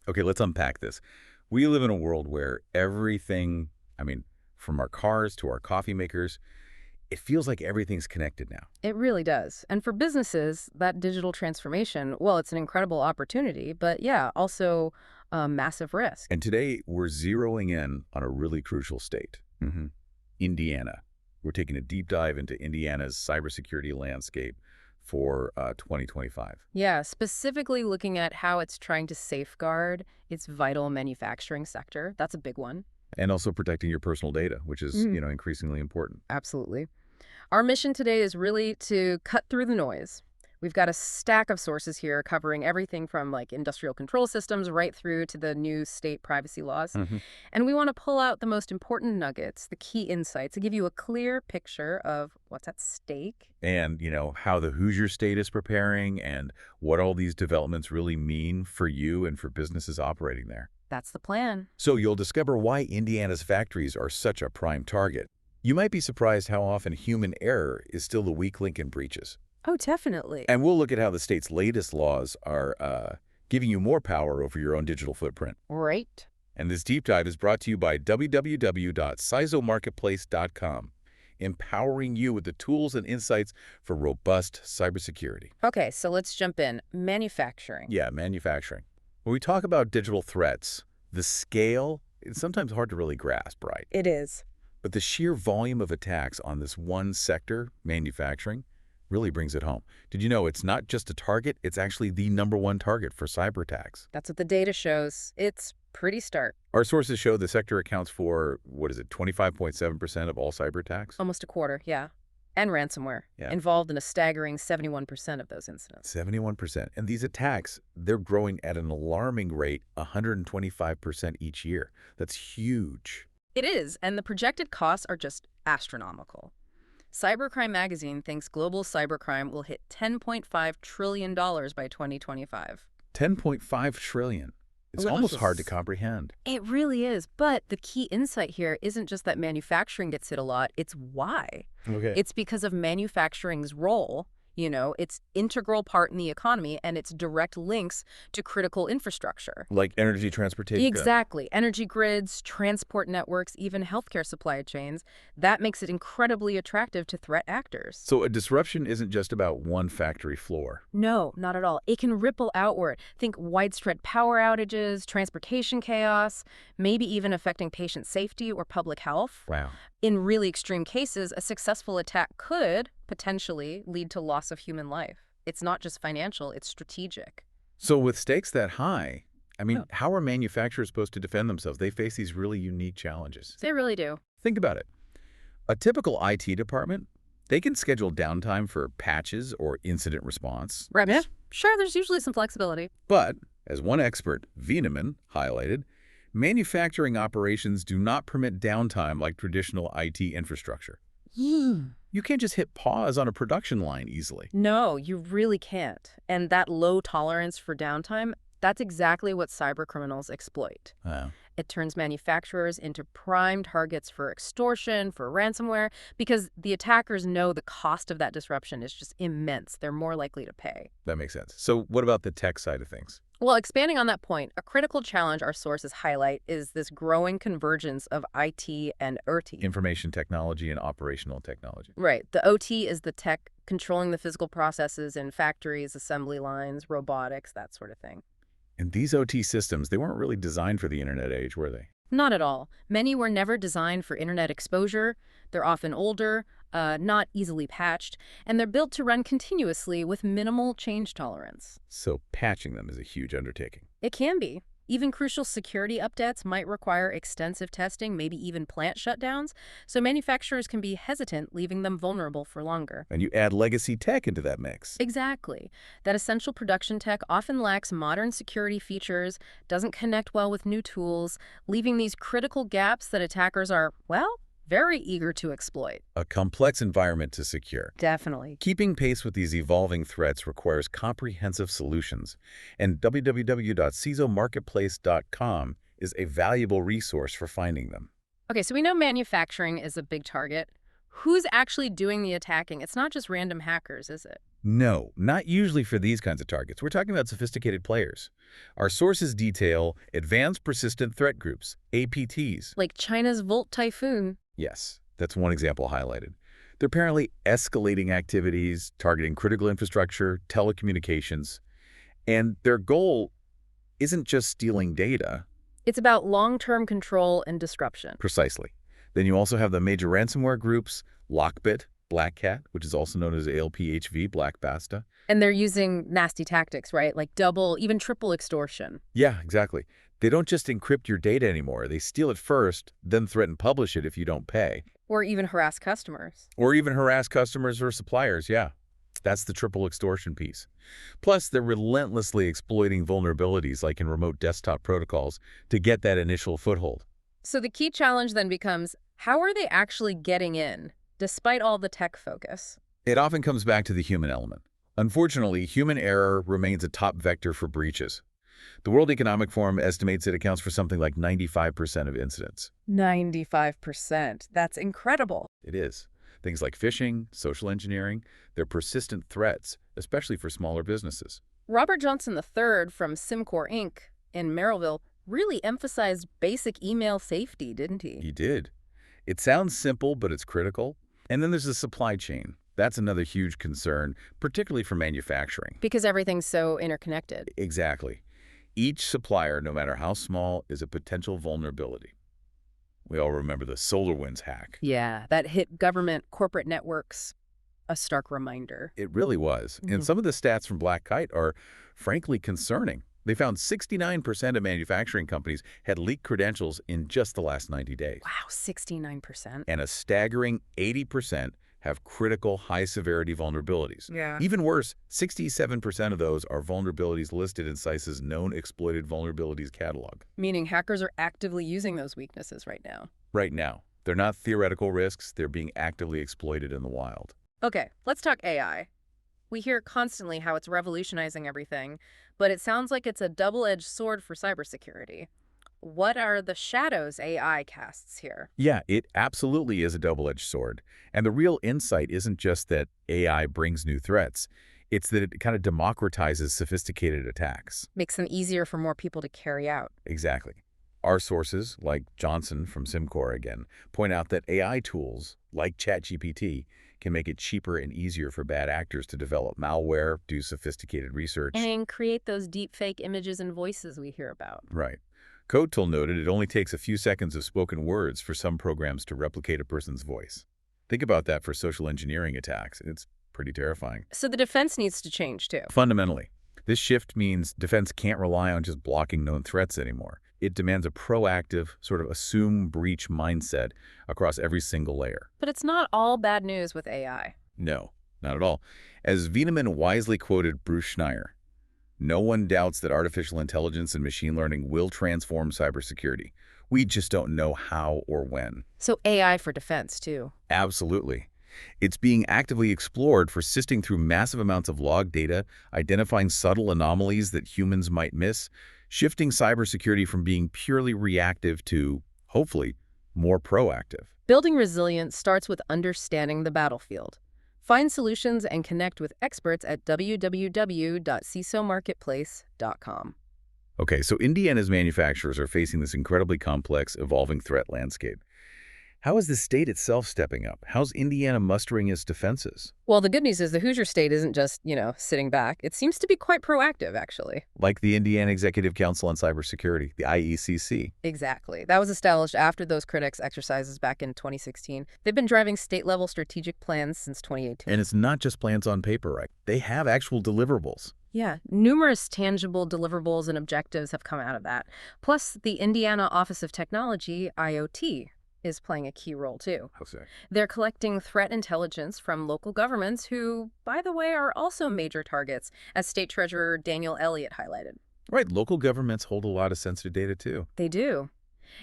Okay, let's unpack this. We live in a world where everything, from our cars to our coffee makers, it feels like everything's connected now. It really does. And for businesses, that digital transformation, well, it's an incredible opportunity, but yeah, also a massive risk. And today, we're zeroing in on a really crucial state, Indiana. We're taking a deep dive into Indiana's cybersecurity landscape for 2025. Yeah, specifically looking at how it's trying to safeguard its vital manufacturing sector. That's a big one. And also protecting your personal data, which is, increasingly important. Absolutely. Our mission today is really to cut through the noise. We've got a stack of sources here covering everything from like industrial control systems right through to the new state privacy laws. And we want to pull out the most important nuggets, the key insights, to give you a clear picture of what's at stake. And, how the Hoosier state is preparing and what all these developments really mean for you and for businesses operating there. That's the plan. So you'll discover why Indiana's factories are such a prime target. You might be surprised how often human error is still the weak link in breaches. Oh, definitely. And we'll look at how the state's latest laws are giving you more power over your own digital footprint. Right. And this deep dive is brought to you by www.cisomarketplace.com, empowering you with the tools and insights for robust cybersecurity. Okay, so let's jump in. Manufacturing. Yeah, manufacturing. When we talk about digital threats, the scale is sometimes hard to really grasp, right? It is. But the sheer volume of attacks on this one sector, manufacturing, really brings it home. Did you know it's not just a target, it's actually the #1 target for cyber attacks? That's what the data shows. It's pretty stark. Our sources show the sector accounts for, 25.7% of all cyber attacks? Almost a quarter, yeah. And ransomware. Yeah. Involved in a staggering 71% of those incidents. 71%. And these attacks, they're growing at an alarming rate, 125% each year. That's huge. It is, and the projected costs are just astronomical. Cybercrime Magazine thinks global cybercrime will hit $10.5 trillion by 2025. $10.5 trillion. It's Well, almost hard to that's- comprehend. It really is, but the key insight here isn't just that manufacturing gets hit a lot, it's why. Okay. It's because of manufacturing's role, its integral part in the economy and its direct links to critical infrastructure. Like energy transportation. Exactly. Energy grids, transport networks, even healthcare supply chains. That makes it incredibly attractive to threat actors. So a disruption isn't just about one factory floor. No, not at all. It can ripple outward. Think widespread power outages, transportation chaos, maybe even affecting patient safety or public health. Wow. In really extreme cases, a successful attack could potentially lead to loss of human life. It's not just financial, it's strategic. So with stakes that high, Yeah. how are manufacturers supposed to defend themselves? They face these really unique challenges. They really do. Think about it. A typical IT department, they can schedule downtime for patches or incident response. Right. Yeah. Sure, there's usually some flexibility. But, as one expert, Veneman, highlighted, manufacturing operations do not permit downtime like traditional IT infrastructure. You can't just hit pause on a production line easily. No, you really can't. And that low tolerance for downtime, that's exactly what cybercriminals exploit. Wow. It turns manufacturers into prime targets for extortion, for ransomware, because the attackers know the cost of that disruption is just immense. They're more likely to pay. That makes sense. So what about the tech side of things? Well, expanding on that point, a critical challenge our sources highlight is this growing convergence of IT and OT. Information technology and operational technology. Right. The OT is the tech controlling the physical processes in factories, assembly lines, robotics, that sort of thing. And these OT systems, they weren't really designed for the internet age, were they? Not at all. Many were never designed for internet exposure. They're often older, not easily patched, and they're built to run continuously with minimal change tolerance. So patching them is a huge undertaking. It can be. Even crucial security updates might require extensive testing, maybe even plant shutdowns, so manufacturers can be hesitant, leaving them vulnerable for longer. And you add legacy tech into that mix. Exactly. That essential production tech often lacks modern security features, doesn't connect well with new tools, leaving these critical gaps that attackers are, well, very eager to exploit. A complex environment to secure. Definitely. Keeping pace with these evolving threats requires comprehensive solutions, and www.cisomarketplace.com is a valuable resource for finding them. Okay, so we know manufacturing is a big target. Who's actually doing the attacking? It's not just random hackers, is it? No, not usually for these kinds of targets. We're talking about sophisticated players. Our sources detail Advanced Persistent Threat Groups, APTs. Like China's Volt Typhoon. Yes, that's one example highlighted. They're apparently escalating activities, targeting critical infrastructure, telecommunications, and their goal isn't just stealing data. It's about long-term control and disruption. Precisely. Then you also have the major ransomware groups, Lockbit, Black Cat, which is also known as ALPHV, Black Basta. And they're using nasty tactics, right? Like double, even triple extortion. Yeah, exactly. They don't just encrypt your data anymore. They steal it first, then threaten to publish it if you don't pay. Or even harass customers. Or even harass customers or suppliers, yeah. That's the triple extortion piece. Plus, they're relentlessly exploiting vulnerabilities like in remote desktop protocols to get that initial foothold. So the key challenge then becomes, how are they actually getting in, despite all the tech focus? It often comes back to the human element. Unfortunately, human error remains a top vector for breaches. The World Economic Forum estimates it accounts for something like 95% of incidents. 95%. That's incredible. It is. Things like phishing, social engineering, they're persistent threats, especially for smaller businesses. Robert Johnson III from SimCorp Inc. in Merrillville really emphasized basic email safety, didn't he? He did. It sounds simple, but it's critical. And then there's the supply chain. That's another huge concern, particularly for manufacturing. Because everything's so interconnected. Exactly. Each supplier, no matter how small, is a potential vulnerability. We all remember the SolarWinds hack. Yeah, that hit government corporate networks. A stark reminder. It really was. And some of the stats from Black Kite are frankly concerning. They found 69% of manufacturing companies had leaked credentials in just the last 90 days. Wow, 69%. And a staggering 80% have critical high-severity vulnerabilities. Yeah. Even worse, 67% of those are vulnerabilities listed in CISO's known exploited vulnerabilities catalog. Meaning hackers are actively using those weaknesses right now. Right now. They're not theoretical risks. They're being actively exploited in the wild. Okay, let's talk AI. We hear constantly how it's revolutionizing everything, but it sounds like it's a double-edged sword for cybersecurity. What are the shadows AI casts here? Yeah, it absolutely is a double-edged sword. And the real insight isn't just that AI brings new threats. It's that it kind of democratizes sophisticated attacks. Makes them easier for more people to carry out. Exactly. Our sources, like Johnson from SimCorp again, point out that AI tools, like ChatGPT, can make it cheaper and easier for bad actors to develop malware, do sophisticated research. And create those deepfake images and voices we hear about. Right. CodeTool noted it only takes a few seconds of spoken words for some programs to replicate a person's voice. Think about that for social engineering attacks. It's pretty terrifying. So the defense needs to change too. Fundamentally, this shift means defense can't rely on just blocking known threats anymore. It demands a proactive, sort of assume breach mindset across every single layer. But it's not all bad news with AI. No, not at all. As Veneman wisely quoted Bruce Schneier, no one doubts that artificial intelligence and machine learning will transform cybersecurity. We just don't know how or when. So AI for defense too. Absolutely. It's being actively explored for sifting through massive amounts of log data, identifying subtle anomalies that humans might miss, shifting cybersecurity from being purely reactive to, hopefully, more proactive. Building resilience starts with understanding the battlefield. Find solutions and connect with experts at www.cisomarketplace.com. Okay, so Indiana's manufacturers are facing this incredibly complex, evolving threat landscape. How is the state itself stepping up? How's Indiana mustering its defenses? Well, the good news is the Hoosier state isn't just, sitting back. It seems to be quite proactive, actually. Like the Indiana Executive Council on Cybersecurity, the IECC. Exactly. That was established after those critics exercises back in 2016. They've been driving state-level strategic plans since 2018. And it's not just plans on paper, right? They have actual deliverables. Yeah, numerous tangible deliverables and objectives have come out of that. Plus, the Indiana Office of Technology, IoT, is playing a key role too. How so? They're collecting threat intelligence from local governments who, by the way, are also major targets, as State Treasurer Daniel Elliott highlighted. Right, local governments hold a lot of sensitive data too. They do.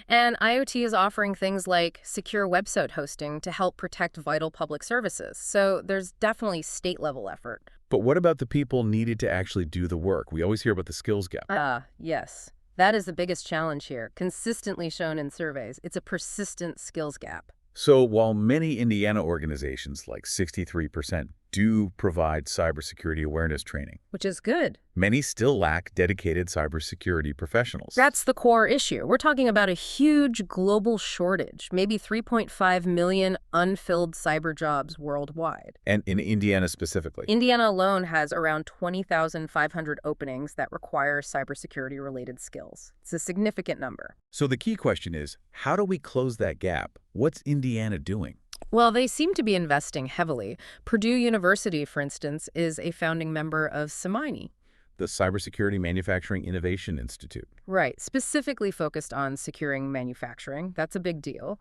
And IoT is offering things like secure website hosting to help protect vital public services. So there's definitely state-level effort. But what about the people needed to actually do the work? We always hear about the skills gap. Yes. That is the biggest challenge here, consistently shown in surveys. It's a persistent skills gap. So while many Indiana organizations, like 63%, do provide cybersecurity awareness training. Which is good. Many still lack dedicated cybersecurity professionals. That's the core issue. We're talking about a huge global shortage, maybe 3.5 million unfilled cyber jobs worldwide. And in Indiana specifically. Indiana alone has around 20,500 openings that require cybersecurity-related skills. It's a significant number. So the key question is, how do we close that gap? What's Indiana doing? Well, they seem to be investing heavily. Purdue University, for instance, is a founding member of CISO, The Cybersecurity Manufacturing Innovation Institute. right, specifically focused on securing manufacturing. That's a big deal.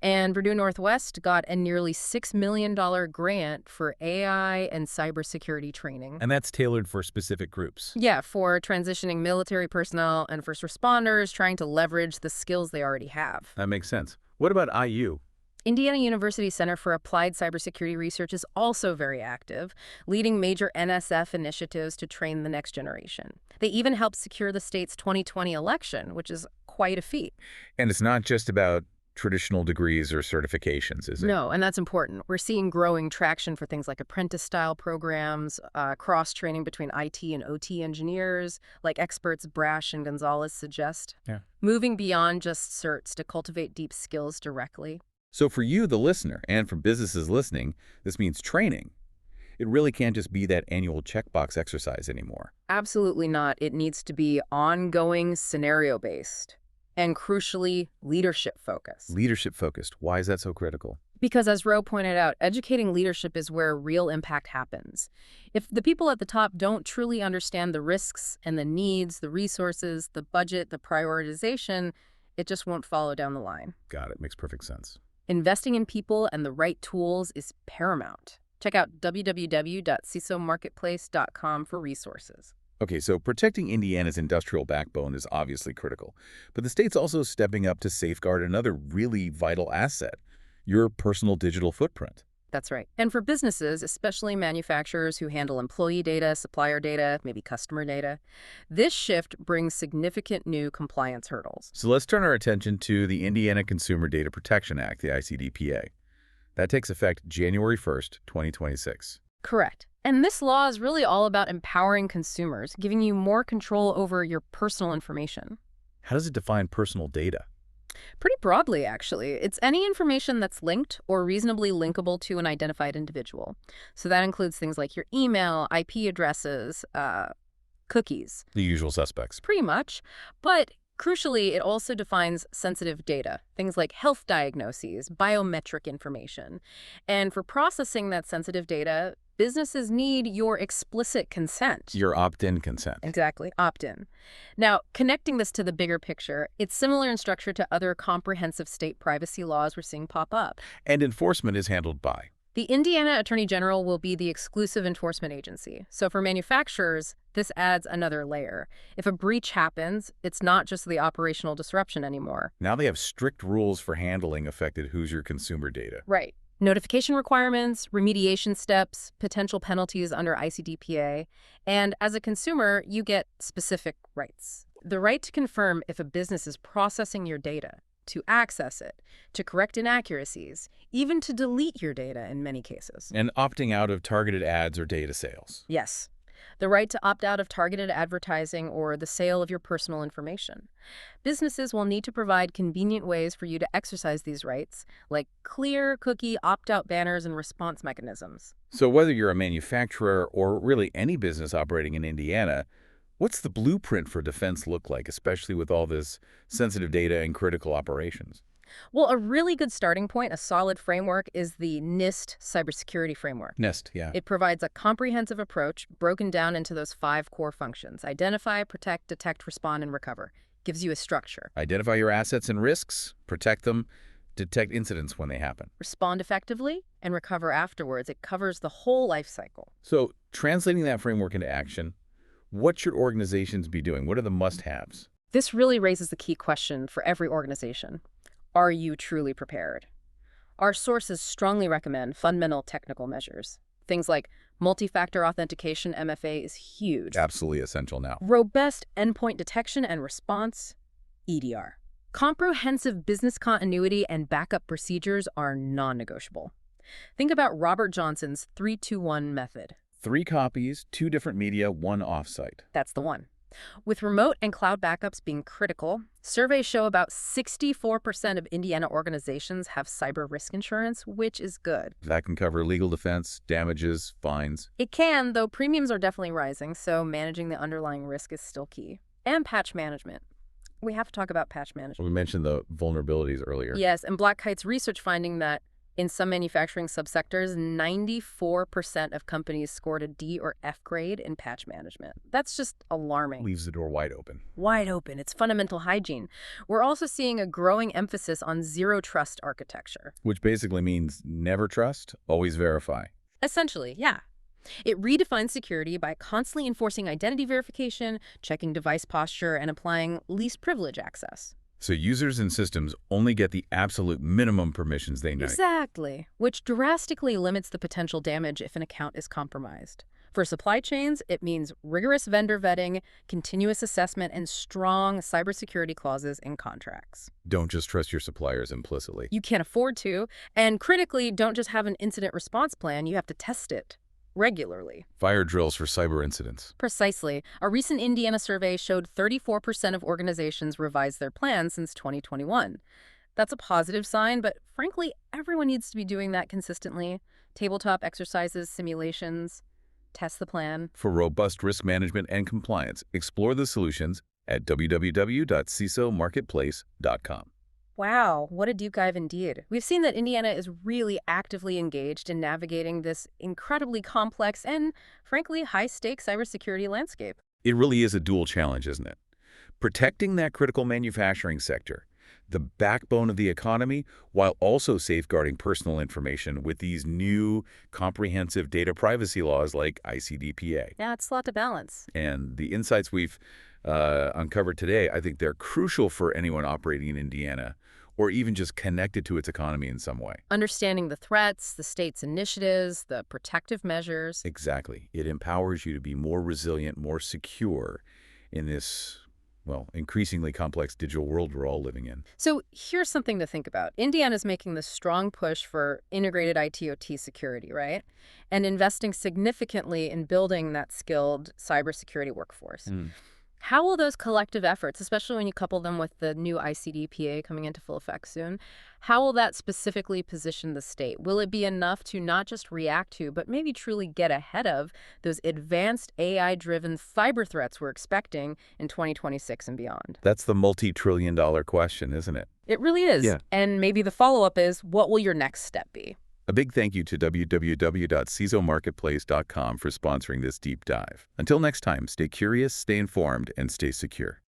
And Purdue Northwest got a nearly $6 million grant for AI and cybersecurity training. And that's tailored for specific groups. Yeah, for transitioning military personnel and first responders trying to leverage the skills they already have. That makes sense. What about IU? Indiana University Center for Applied Cybersecurity Research is also very active, leading major NSF initiatives to train the next generation. They even helped secure the state's 2020 election, which is quite a feat. And it's not just about traditional degrees or certifications, is it? No, and that's important. We're seeing growing traction for things like apprentice-style programs, cross-training between IT and OT engineers, like experts Brash and Gonzalez suggest. Yeah. Moving beyond just certs to cultivate deep skills directly. So for you, the listener, and for businesses listening, this means training. It really can't just be that annual checkbox exercise anymore. Absolutely not. It needs to be ongoing, scenario-based, and crucially, leadership-focused. Leadership-focused. Why is that so critical? Because as Roe pointed out, educating leadership is where real impact happens. If the people at the top don't truly understand the risks and the needs, the resources, the budget, the prioritization, it just won't follow down the line. Got it. Makes perfect sense. Investing in people and the right tools is paramount. Check out www.cisomarketplace.com for resources. Okay, so protecting Indiana's industrial backbone is obviously critical, but the state's also stepping up to safeguard another really vital asset, your personal digital footprint. That's right. And for businesses, especially manufacturers who handle employee data, supplier data, maybe customer data, this shift brings significant new compliance hurdles. So let's turn our attention to the Indiana Consumer Data Protection Act, the ICDPA. That takes effect January 1st, 2026. Correct. And this law is really all about empowering consumers, giving you more control over your personal information. How does it define personal data? Pretty broadly, actually. It's any information that's linked or reasonably linkable to an identified individual. So that includes things like your email, IP addresses, cookies. The usual suspects. Pretty much. But crucially, it also defines sensitive data, things like health diagnoses, biometric information. And for processing that sensitive data, businesses need your explicit consent. Your opt-in consent. Exactly, opt-in. Now, connecting this to the bigger picture, it's similar in structure to other comprehensive state privacy laws we're seeing pop up. And enforcement is handled by? The Indiana Attorney General will be the exclusive enforcement agency. So for manufacturers, this adds another layer. If a breach happens, it's not just the operational disruption anymore. Now they have strict rules for handling affected Hoosier consumer data. Right. Notification requirements, remediation steps, potential penalties under ICDPA, and as a consumer, you get specific rights. The right to confirm if a business is processing your data, to access it, to correct inaccuracies, even to delete your data in many cases. And opting out of targeted ads or data sales. Yes. The right to opt out of targeted advertising or the sale of your personal information. Businesses will need to provide convenient ways for you to exercise these rights, like clear cookie opt-out banners and response mechanisms. So whether you're a manufacturer or really any business operating in Indiana, what's the blueprint for defense look like, especially with all this sensitive data and critical operations? Well, a really good starting point, a solid framework, is the NIST cybersecurity framework. NIST, yeah. It provides a comprehensive approach broken down into those 5 core functions: identify, protect, detect, respond, and recover. Gives you a structure. Identify your assets and risks, protect them, detect incidents when they happen. Respond effectively, and recover afterwards. It covers the whole life cycle. So translating that framework into action, what should organizations be doing? What are the must-haves? This really raises the key question for every organization. Are you truly prepared? Our sources strongly recommend fundamental technical measures. Things like multi-factor authentication, MFA, is huge. Absolutely essential now. Robust endpoint detection and response, EDR. Comprehensive business continuity and backup procedures are non-negotiable. Think about Robert Johnson's 3-2-1 method. 3 copies, 2 different media, 1 offsite. That's the one. With remote and cloud backups being critical, surveys show about 64% of Indiana organizations have cyber risk insurance, which is good. That can cover legal defense, damages, fines. It can, though premiums are definitely rising, so managing the underlying risk is still key. And patch management. We have to talk about patch management. We mentioned the vulnerabilities earlier. Yes, and Black Kite's research finding that in some manufacturing subsectors, 94% of companies scored a D or F grade in patch management. That's just alarming. Leaves the door wide open. Wide open. It's fundamental hygiene. We're also seeing a growing emphasis on zero trust architecture. Which basically means never trust, always verify. Essentially, yeah. It redefines security by constantly enforcing identity verification, checking device posture, and applying least privilege access. So users and systems only get the absolute minimum permissions they need. Exactly, which drastically limits the potential damage if an account is compromised. For supply chains, it means rigorous vendor vetting, continuous assessment, and strong cybersecurity clauses in contracts. Don't just trust your suppliers implicitly. You can't afford to, and critically, don't just have an incident response plan, you have to test it regularly. Fire drills for cyber incidents. Precisely. A recent Indiana survey showed 34% of organizations revised their plans since 2021. That's a positive sign, but frankly, everyone needs to be doing that consistently. Tabletop exercises, simulations, test the plan. For robust risk management and compliance, explore the solutions at www.cisomarketplace.com. Wow, what a deep dive indeed. We've seen that Indiana is really actively engaged in navigating this incredibly complex and, frankly, high-stakes cybersecurity landscape. It really is a dual challenge, isn't it? Protecting that critical manufacturing sector, the backbone of the economy, while also safeguarding personal information with these new comprehensive data privacy laws like ICDPA. Yeah, it's a lot to balance. And the insights we've uncovered today, I think they're crucial for anyone operating in Indiana or even just connected to its economy in some way. Understanding the threats, the state's initiatives, the protective measures. Exactly. It empowers you to be more resilient, more secure in this, well, increasingly complex digital world we're all living in. So here's something to think about. Indiana's making this strong push for integrated IT/OT security, right? And investing significantly in building that skilled cybersecurity workforce. How will those collective efforts, especially when you couple them with the new ICDPA coming into full effect soon, how will that specifically position the state? Will it be enough to not just react to, but maybe truly get ahead of those advanced AI-driven cyber threats we're expecting in 2026 and beyond? That's the multi-trillion-dollar question, isn't it? It really is. Yeah. And maybe the follow-up is, what will your next step be? A big thank you to www.cisomarketplace.com for sponsoring this deep dive. Until next time, stay curious, stay informed, and stay secure.